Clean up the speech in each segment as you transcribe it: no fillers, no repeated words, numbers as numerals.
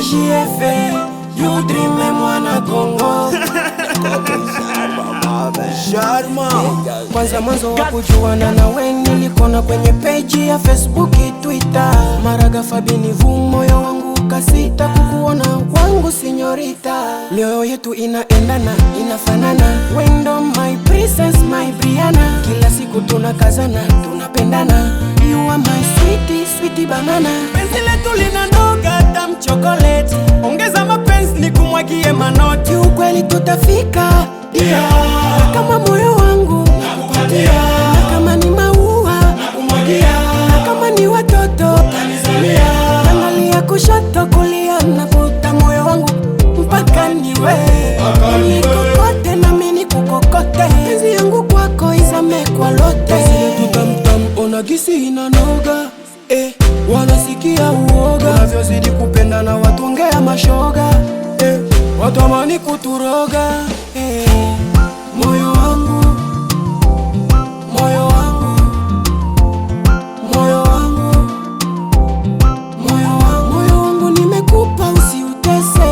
JF, you dream mwana Kongo. Sharma. Kwanza mwanzo wa kujuana na we nilikona kwenye page ya Facebook, Twitter. Maraga Fabini moyo wangu kasita kukuona wangu sinyorita. Mioyo yetu inaendana, inafanana. Wendo my princess, my Brianna. Kila siku tunakazana, tunapendana. You are my sweetie, sweetie banana. Penzi letu linanoga tam chocolate. Ongeza mapenzi nikumwagie manoti. Ukweli tutafika, yeah. Kama moyo wangu nakupatia, na kama ni maua nakumwagia, na kama ni watoto kanizalia. Angalia kushoto kulia, navuta moyo wangu mpaka niwe nikokote na mimi nikukokote. Penzi yangu kwako izame kwa lote. Zile tutamtam ona gisi inanoga, wanasikia uoga. Unavyozidi kupenda na watu ongea mashoga, watamani kuturoga. Moyo wangu, moyo wangu, moyo wangu, moyo wangu, moyo wangu nimekupa usiutese,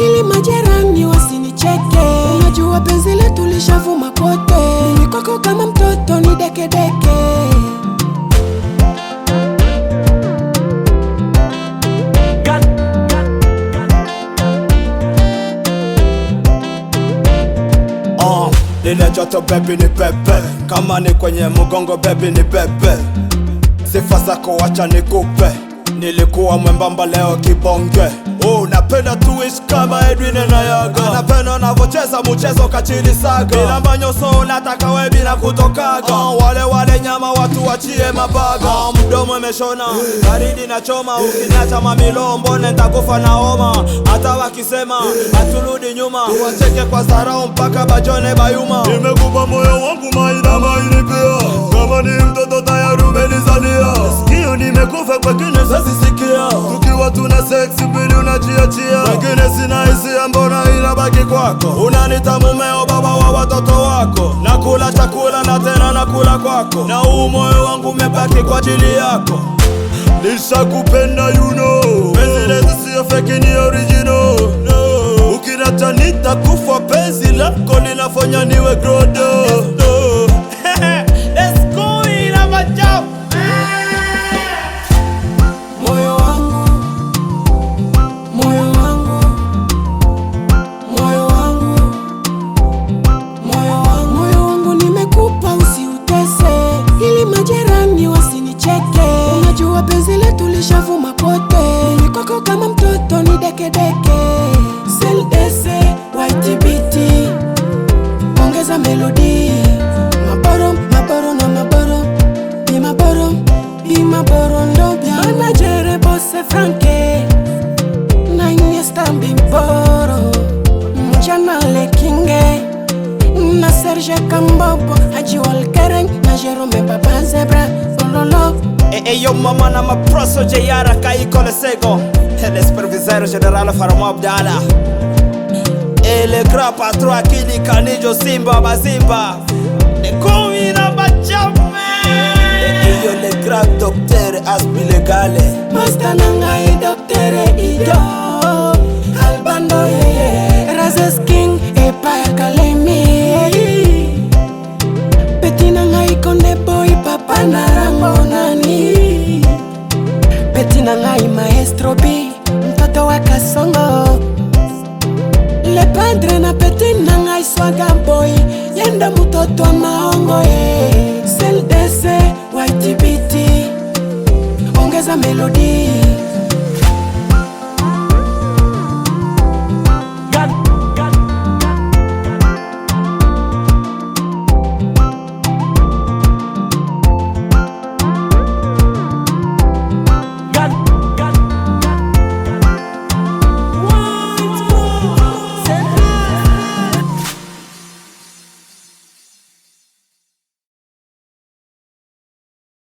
ili majirani wasinicheke. Unajua penzi letu lishavuma kote, mimi kwako kama mtoto ni deke deke. Lile joto baby ni pepe, kama ni kwenye mgongo baby ni pepe. Sifa zako wacha nikupe, nilikuwa mwembamba leo kibonge. Napenda tuishi kama Edwin na Yaga. Napenda unavocheza mchezo kachili saga. Bila manyoso nataka we bila kutokaga. Wale nyama watu wachie mabaga. Mdomo umeshona, baridi na choma. Ukiniacha mamilo mbone nitakufa na homa. Hata wakisema haturudi nyuma, wacheke kwa zarau mpaka bajone bayuma. Nimekupa moyo wangu maina maini pia, kama ni mtoto tayari umenizalia. Sikio nimekufa kwa kine sasa sikia. Tukiwa tuna sex mbili unajiachia, wengine sina hisia mbona inabaki kwako. Unanita mumeo baba wa watoto wako, nakula chakula na tena nakula kwako, na huu moyo wangu umebaki kwa ajili yako. Nishakupenda you know, penzi letu sio fake ni original, no. Ukiniacha nitakufa, penzi lako linafanya niwe grodo. Let's go ina majao. Moyo wangu, moyo wangu, moyo wangu, moyo wangu, moyo wangu nimekupa usiutese, ili majirani wasinicheke. Unajua penzi letu lishavuma kote, mimi kwako kama mtoto ni deke deke. CLDC, YTBT, ongeza melody. Maboro, maboro na maboro, bi maboro, bi maboro ndobya. Manajere bosse franke, na inye stambi mporo. Mchana le kinge, na Serge Kambobo, Haji Walkereng, na Jerome Papa Zebra, Ololo. Yo mama na maproso Jayara Kaiko Lesego, le superviseur général Faramo Abdala, le grand patron Akili Kanijo Simba Bazimba, le comina Bachame. Yo le grand docteur Aspi Legale, Master Nangai docteur Ido, Albando Yeye, Razes King Epa Kalemi, Peti Nangai Konde Boy Papa Narambo Nani, Peti Nangai Maestro B, mtoto wa Kasongo, Le Padre na Peti Nangai Swaga Boy, yenda mtoto wa Maongo ye. CLDC, YTBT, ongeza melody.